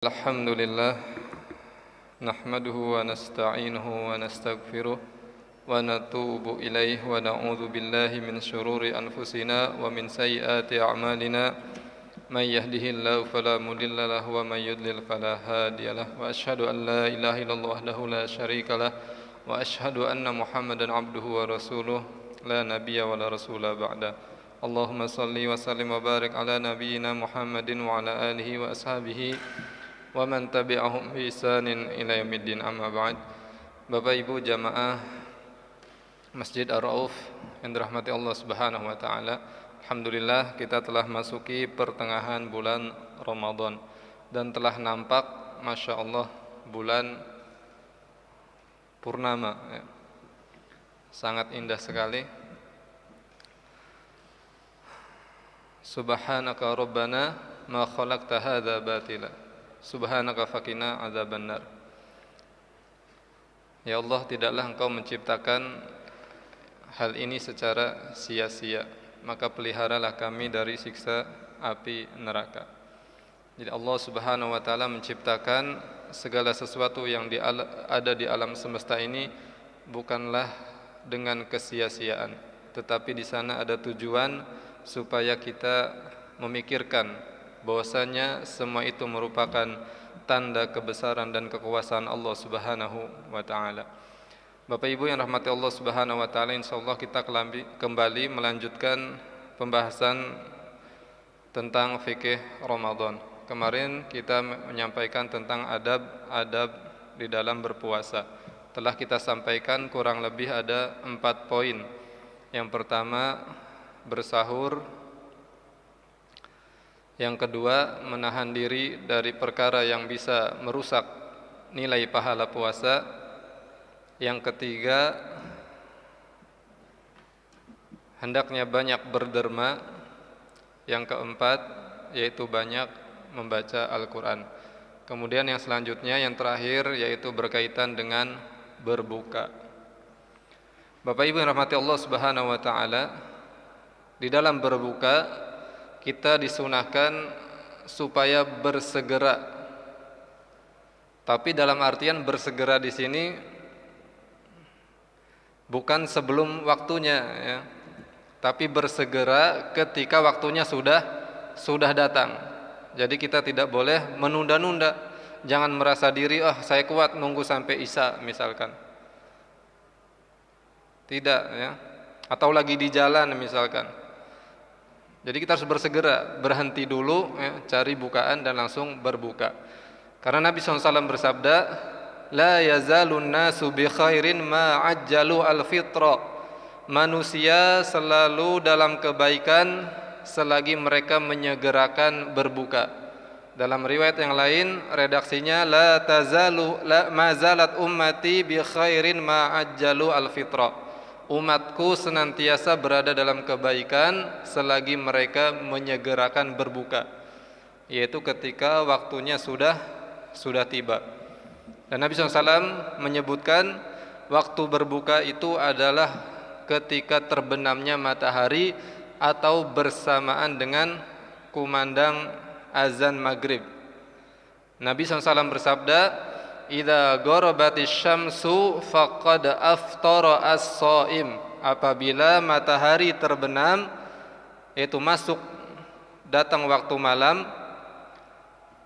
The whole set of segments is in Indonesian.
Alhamdulillah nahmaduhu wa nasta'inuhu wa nastaghfiruh wa natubu ilaih wa na'udzu billahi min syururi anfusina wa min sayyiati a'malina may yahdihillahu fala mudilla lahu wa may yudlil fala hadiyalah wa asyhadu an la ilaha illallah wahdahu la syarikalah wa asyhadu anna Muhammadan abduhu wa rasuluh la nabiyya wa la rasula ba'da. Allahumma salli wa sallim wa barik ala nabiyyina Muhammadin wa ala alihi wa ashabihi wa man tabi'ahum bi ihsanin ila yaumiddin, amma ba'd. Bapak Ibu jamaah Masjid Ar-Rauf yang dirahmati Allah Subhanahu wa taala, alhamdulillah kita telah masuki pertengahan bulan Ramadan dan telah nampak Masya Allah bulan purnama ya. Sangat indah sekali. Subhanaka Rabbana ma khalaqta hadza batila Subhanaka faqina adzabannar. Ya Allah, tidaklah Engkau menciptakan hal ini secara sia-sia, maka peliharalah kami dari siksa api neraka. Jadi Allah Subhanahu wa taala menciptakan segala sesuatu yang ada di alam semesta ini bukanlah dengan kesia-siaan, tetapi di sana ada tujuan supaya kita memikirkan bahwasanya semua itu merupakan tanda kebesaran dan kekuasaan Allah Subhanahu wa taala. Bapak Ibu yang rahmati Allah Subhanahu wa taala, insyaallah kita kembali melanjutkan pembahasan tentang fikih Ramadan. Kemarin kita menyampaikan tentang adab-adab di dalam berpuasa. Telah kita sampaikan kurang lebih ada 4 poin. Yang pertama, bersahur. Yang kedua, menahan diri dari perkara yang bisa merusak nilai pahala puasa. Yang ketiga, hendaknya banyak berderma. Yang keempat, yaitu banyak membaca Al-Quran. Kemudian yang selanjutnya, yang terakhir, yaitu berkaitan dengan berbuka. Bapak Ibu yang rahmati Allah Subhanahu wa taala, di dalam berbuka kita disunahkan supaya bersegera. Tapi dalam artian bersegera di sini bukan sebelum waktunya ya. Tapi bersegera ketika waktunya sudah datang. Jadi kita tidak boleh menunda-nunda. Jangan merasa diri, saya kuat nunggu sampai Isya misalkan. Tidak ya. Atau lagi di jalan misalkan. Jadi kita harus bersegera, berhenti dulu ya, cari bukaan dan langsung berbuka. Karena Nabi SAW bersabda, la yazalun nasu bi khairin ma ajjalu al-fitra. Manusia selalu dalam kebaikan selagi mereka menyegerakan berbuka. Dalam riwayat yang lain redaksinya la tazalu la mazalat ummati bi khairin ma ajjalu al-fitra. Umatku senantiasa berada dalam kebaikan selagi mereka menyegerakan berbuka, yaitu ketika waktunya sudah tiba. Dan Nabi SAW menyebutkan waktu berbuka itu adalah ketika terbenamnya matahari atau bersamaan dengan kumandang azan maghrib. Nabi SAW bersabda, idza gharabatis syamsu faqad aftara as-shaim. Apabila matahari terbenam, yaitu datang waktu malam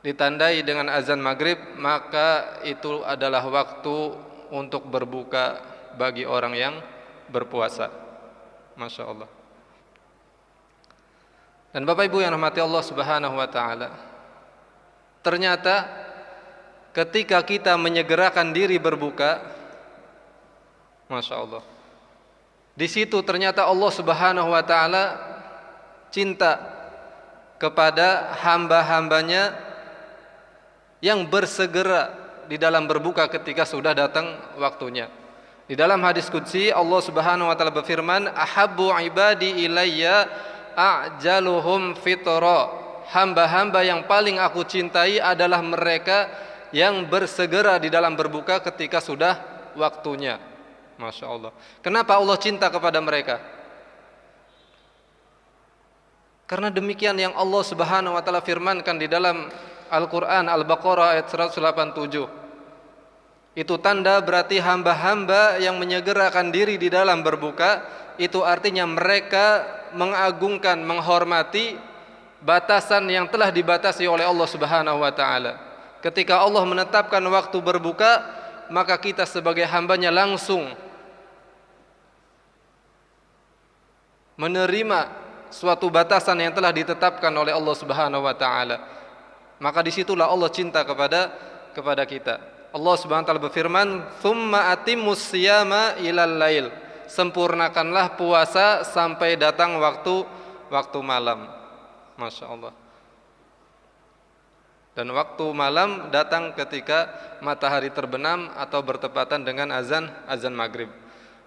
ditandai dengan azan maghrib, maka itu adalah waktu untuk berbuka bagi orang yang berpuasa. Masya Allah. Dan Bapak Ibu yang rahmati Allah Subhanahu wa taala, ternyata ketika kita menyegerakan diri berbuka, Masya Allah, di situ ternyata Allah Subhanahu wa taala cinta kepada hamba-hambanya yang bersegera di dalam berbuka ketika sudah datang waktunya. Di dalam hadis qudsi Allah Subhanahu wa taala berfirman, ahabbu ibadi ilayya a'jaluhum fitra. Hamba-hamba yang paling aku cintai adalah mereka yang bersegera di dalam berbuka ketika sudah waktunya. Masya Allah. Kenapa Allah cinta kepada mereka? Karena demikian yang Allah Subhanahu wa taala firmankan di dalam Al-Quran Al-Baqarah ayat 187. Itu tanda berarti hamba-hamba yang menyegerakan diri di dalam berbuka, itu artinya mereka mengagungkan, menghormati batasan yang telah dibatasi oleh Allah Subhanahu wa taala. Ketika Allah menetapkan waktu berbuka, maka kita sebagai hambanya langsung menerima suatu batasan yang telah ditetapkan oleh Allah Subhanahu wa taala. Maka disitulah Allah cinta kepada kita. Allah Subhanahu wa taala berfirman, "Tsumma atimmus siyama ilal lail." Sempurnakanlah puasa sampai datang waktu malam. Masya Allah. Dan waktu malam datang ketika matahari terbenam atau bertepatan dengan azan maghrib.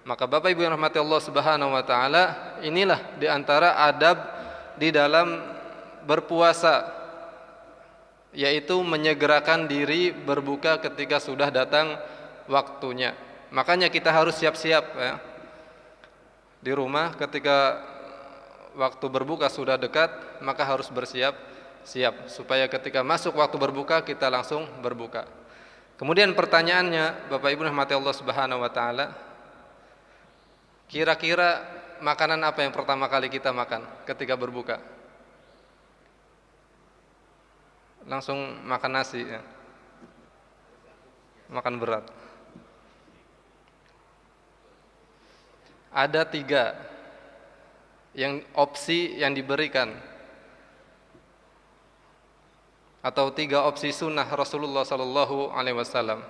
Maka Bapak Ibu yang rahmati Allah Subhanahu wa taala, inilah di antara adab di dalam berpuasa, yaitu menyegerakan diri berbuka ketika sudah datang waktunya. Makanya kita harus siap-siap ya. Di rumah ketika waktu berbuka sudah dekat, maka harus bersiap-siap supaya ketika masuk waktu berbuka kita langsung berbuka. Kemudian pertanyaannya, Bapak Ibu rahmati Allah Subhanahu wa taala, kira-kira makanan apa yang pertama kali kita makan ketika berbuka? Langsung makan nasi ya. Makan berat. Ada 3 yang opsi yang diberikan, atau 3 opsi sunnah Rasulullah sallallahu alaihi wasallam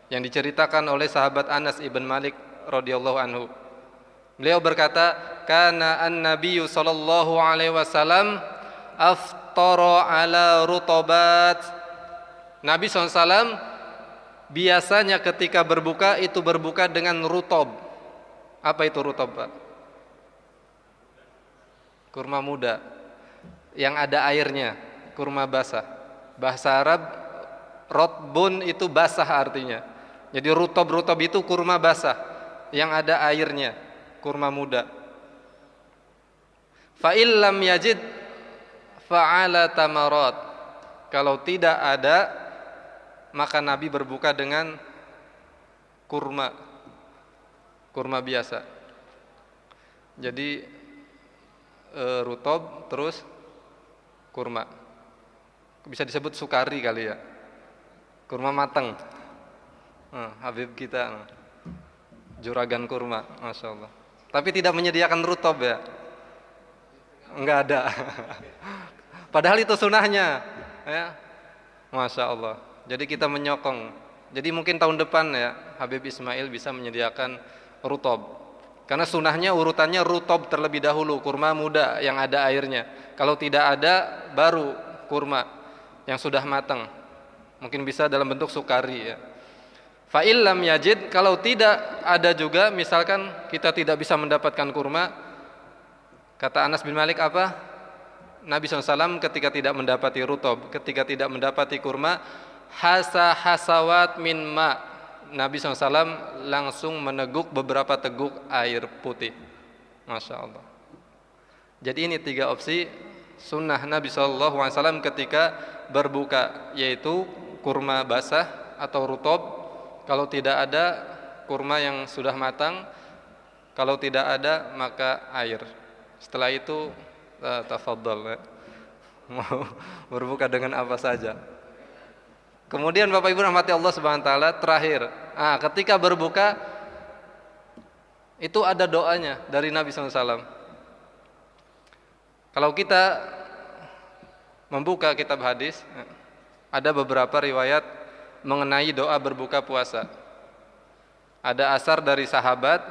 yang diceritakan oleh sahabat Anas ibn Malik radhiyallahu anhu. Beliau berkata, "Kana an-nabiyyu sallallahu alaihi wasallam aftara ala rutobat." Nabi SAW biasanya ketika berbuka itu berbuka dengan rutob. Apa itu rutob, Pak? Kurma muda yang ada airnya, kurma basah. Bahasa Arab rotbun itu basah artinya. Jadi rutob itu kurma basah yang ada airnya, kurma muda. Fa illam yajid fa'ala tamarat. Kalau tidak ada, maka Nabi berbuka dengan kurma biasa. Jadi rutob terus kurma. Bisa disebut sukari kali ya. Kurma matang. Habib kita juragan kurma, Masya Allah. Tapi tidak menyediakan rutob ya. Enggak ada. Padahal itu sunahnya ya. Masya Allah. Jadi kita menyokong. Jadi mungkin tahun depan ya Habib Ismail bisa menyediakan rutob. Karena sunahnya urutannya rutob terlebih dahulu, kurma muda yang ada airnya. Kalau tidak ada, baru kurma yang sudah matang. Mungkin bisa dalam bentuk sukari ya. Fa illam yajid, kalau tidak ada juga, misalkan kita tidak bisa mendapatkan kurma, kata Anas bin Malik apa? Nabi SAW ketika tidak mendapati rutob, ketika tidak mendapati kurma, hasawat min ma. Nabi SAW langsung meneguk beberapa teguk air putih. Masya Allah. Jadi ini 3 opsi sunnah Nabi SAW ketika berbuka, yaitu kurma basah atau rutob. Kalau tidak ada, kurma yang sudah matang. Kalau tidak ada, maka air. Setelah itu tafadhol ya. Mau berbuka dengan apa saja. Kemudian Bapak Ibu rahmati Allah Subhanahu wa taala, terakhir, ketika berbuka itu ada doanya dari Nabi SAW. Kalau kita membuka kitab hadis, ada beberapa riwayat mengenai doa berbuka puasa. Ada asar dari sahabat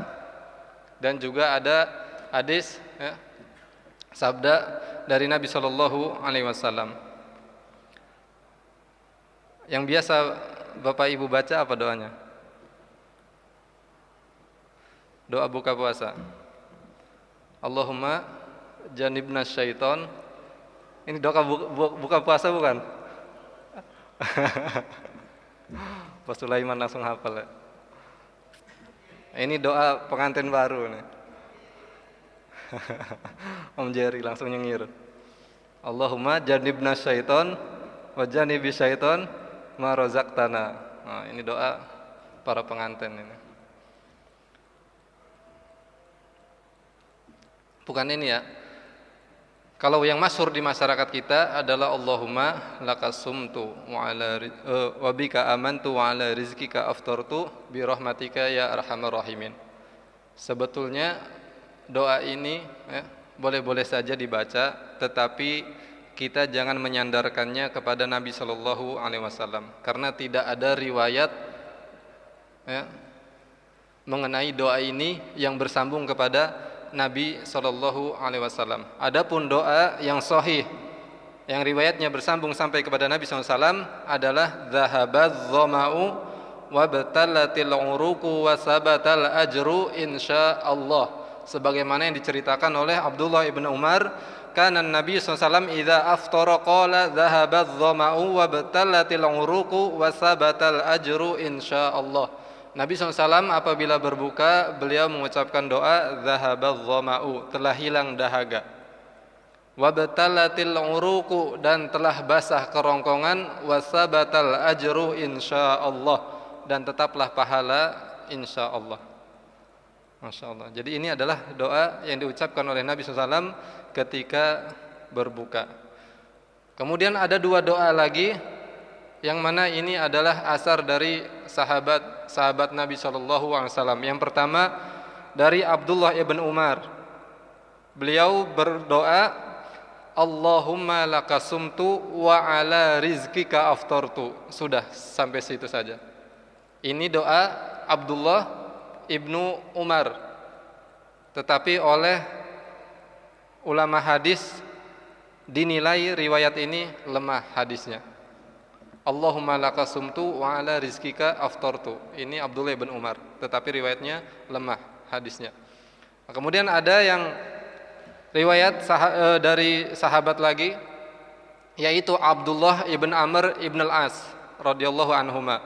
dan juga ada hadis ya, sabda dari Nabi Shallallahu Alaihi Wasallam. Yang biasa Bapak Ibu baca apa doanya? Doa buka puasa. Allahumma janibna syaiton. Ini doa buka puasa bukan? Pak Sulaiman langsung hafal ya. Ini doa pengantin baru nih. Om Jerry langsung nyengir. Allahumma janibna syaiton wajanibi syaiton ma razaqtana. Nah, ini doa para pengantin ini. Bukan ini ya. Kalau yang masyhur di masyarakat kita adalah Allahumma lakasumtu wa bika amantu wa ala rizkika aftartu bi rahmatika ya arhamar rahimin. Sebetulnya doa ini ya, boleh-boleh saja dibaca, tetapi kita jangan menyandarkannya kepada Nabi Shallallahu Alaihi Wasallam karena tidak ada riwayat ya, mengenai doa ini yang bersambung kepada Nabi Shallallahu Alaihi Wasallam. Adapun doa yang sahih yang riwayatnya bersambung sampai kepada Nabi SAW adalah zahabaz dhama'u wa batalatil uruqu wa sabatal ajru insyaallah, sebagaimana yang diceritakan oleh Abdullah ibn Umar, kana Nabi SAW idza aftara qala zahabaz dhama'u wa batalatil uruqu wa sabatal ajru insyaallah. Nabi SAW apabila berbuka, beliau mengucapkan doa zahabaz dhama'u, telah hilang dahaga, wabtalatil uruqu, dan telah basah kerongkongan, wasabatal ajru insyaallah, dan tetaplah pahala insyaallah. Masya Allah. Jadi ini adalah doa yang diucapkan oleh Nabi SAW ketika berbuka. Kemudian ada dua doa lagi, yang mana ini adalah asar dari sahabat Nabi SAW. Yang pertama dari Abdullah ibn Umar. Beliau berdoa, Allahumma lakasumtu wa ala rizkika aftartu. Sudah, sampai situ saja. Ini doa Abdullah ibnu Umar, tetapi oleh ulama hadis dinilai riwayat ini lemah hadisnya. Allahumma lakasumtu wa ala rizkika aftartu. Ini Abdullah bin Umar, tetapi riwayatnya lemah hadisnya. Nah, kemudian ada yang riwayat dari sahabat lagi, yaitu Abdullah ibn Amr ibn al-As radhiyallahu anhuma.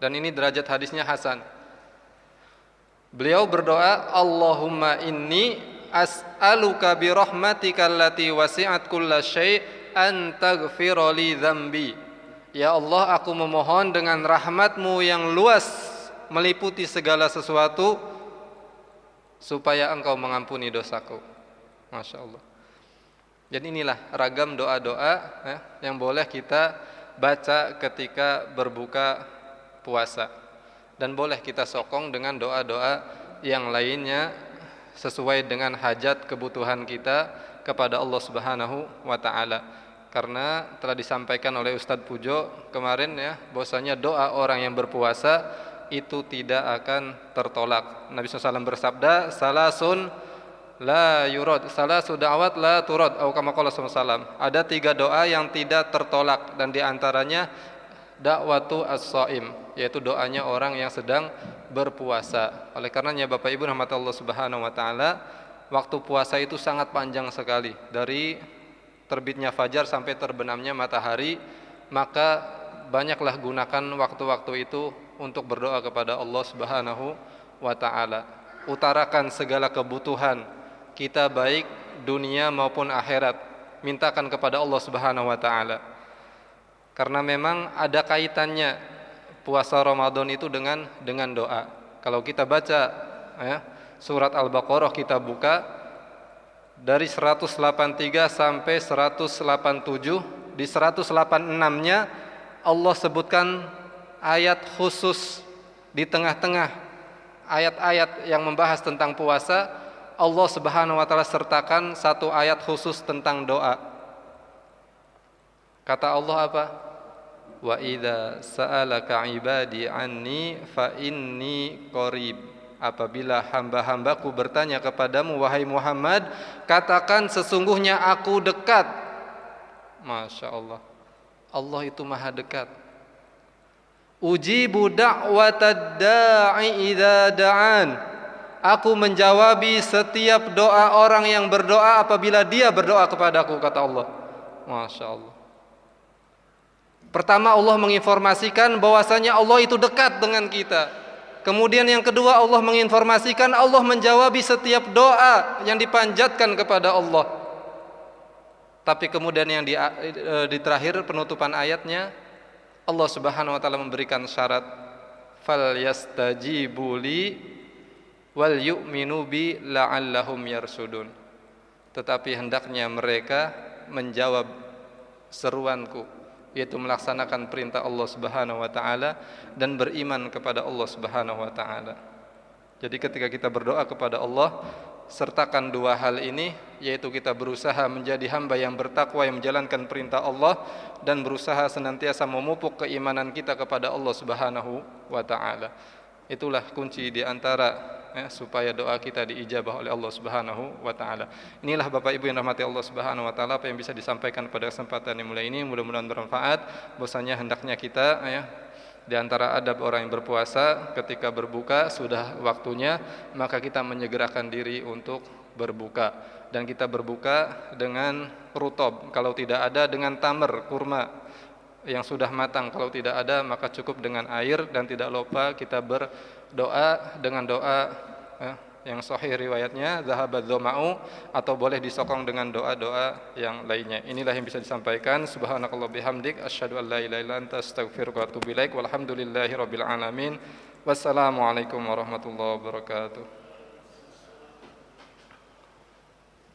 Dan ini derajat hadisnya hasan. Beliau berdoa, Allahumma inni as'aluka bi rahmatika allati wasi'at kulla syai' an taghfira li dzambi. Ya Allah, aku memohon dengan rahmat-Mu yang luas meliputi segala sesuatu, supaya Engkau mengampuni dosaku. Masya Allah. Jadi inilah ragam doa-doa ya, yang boleh kita baca ketika berbuka puasa, dan boleh kita sokong dengan doa-doa yang lainnya sesuai dengan hajat kebutuhan kita kepada Allah Subhanahu wa Ta'ala. Karena telah disampaikan oleh Ustadz Pujo kemarin ya, bahwasanya doa orang yang berpuasa itu tidak akan tertolak. Nabi SAW bersabda, salasun la yurad, salasu da'wat la turad, atau kama qala sallallahu. Ada 3 doa yang tidak tertolak, dan diantaranya da'watu as-shaim, yaitu doanya orang yang sedang berpuasa. Oleh karenanya Bapak Ibu rahmati Allah Subhanahu wa Ta'ala, waktu puasa itu sangat panjang sekali, dari terbitnya fajar sampai terbenamnya matahari. Maka banyaklah gunakan waktu-waktu itu untuk berdoa kepada Allah Subhanahu wa Ta'ala. Utarakan segala kebutuhan kita, baik dunia maupun akhirat, mintakan kepada Allah Subhanahu wa Ta'ala. Karena memang ada kaitannya puasa Ramadan itu dengan doa. Kalau kita baca ya, surat Al-Baqarah, kita buka dari 183 sampai 187, di 186-nya Allah sebutkan ayat khusus. Di tengah-tengah ayat-ayat yang membahas tentang puasa, Allah Subhanahu wa Ta'ala sertakan satu ayat khusus tentang doa. Kata Allah apa? Wa idza sa'alaka ibadi anni fa inni qarib. Apabila hamba-hambaku bertanya kepadamu wahai Muhammad, katakan sesungguhnya aku dekat. Masya Allah, Allah itu maha dekat. Ujibu da'watad da'i idza da'an. Aku menjawabi setiap doa orang yang berdoa apabila dia berdoa kepadaku, kata Allah. Masya Allah. Pertama, Allah menginformasikan bahwasanya Allah itu dekat dengan kita. Kemudian yang kedua, Allah menginformasikan Allah menjawabi setiap doa yang dipanjatkan kepada Allah. Tapi kemudian yang di terakhir penutupan ayatnya Allah Subhanahu wa taala memberikan syarat fal yastajibu li wal yu'minu bi la'allahum yarsudun. Tetapi hendaknya mereka menjawab seruanku, yaitu melaksanakan perintah Allah Subhanahu wa taala dan beriman kepada Allah Subhanahu wa taala. Jadi ketika kita berdoa kepada Allah, sertakan dua hal ini, yaitu kita berusaha menjadi hamba yang bertakwa yang menjalankan perintah Allah dan berusaha senantiasa memupuk keimanan kita kepada Allah Subhanahu wa taala. Itulah kunci di antara supaya doa kita diijabah oleh Allah Subhanahu wa taala. Inilah Bapak Ibu yang rahmati Allah Subhanahu wa taala apa yang bisa disampaikan pada kesempatan yang mulia ini, mudah-mudahan bermanfaat. Bahwasanya hendaknya kita di antara adab orang yang berpuasa ketika berbuka sudah waktunya, maka kita menyegerakan diri untuk berbuka, dan kita berbuka dengan rutob, kalau tidak ada dengan tamar, kurma yang sudah matang, kalau tidak ada maka cukup dengan air, dan tidak lupa kita berdoa dengan doa yang sahih riwayatnya zahabadz dzama'u, atau boleh disokong dengan doa-doa yang lainnya. Inilah yang bisa disampaikan. Subhanakallah bihamdik asyhadu an la ilaha illa anta astaghfiruka wa atubu ilaik. Walhamdulillahirabbil alamin. Wassalamualaikum warahmatullahi wabarakatuh.